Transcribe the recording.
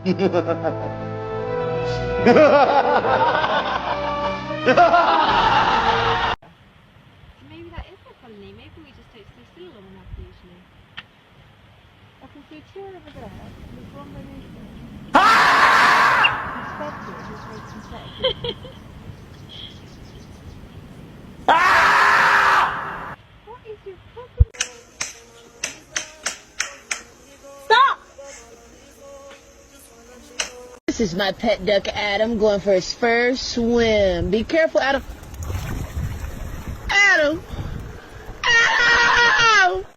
Maybe that is a colony. Maybe we just don't stay still long enough usually. I can see two over there. There's one beneath it. Inspected, just making synthetic. What is your problem? Stop! This is my pet duck Adam going for his first swim. Be careful, Adam.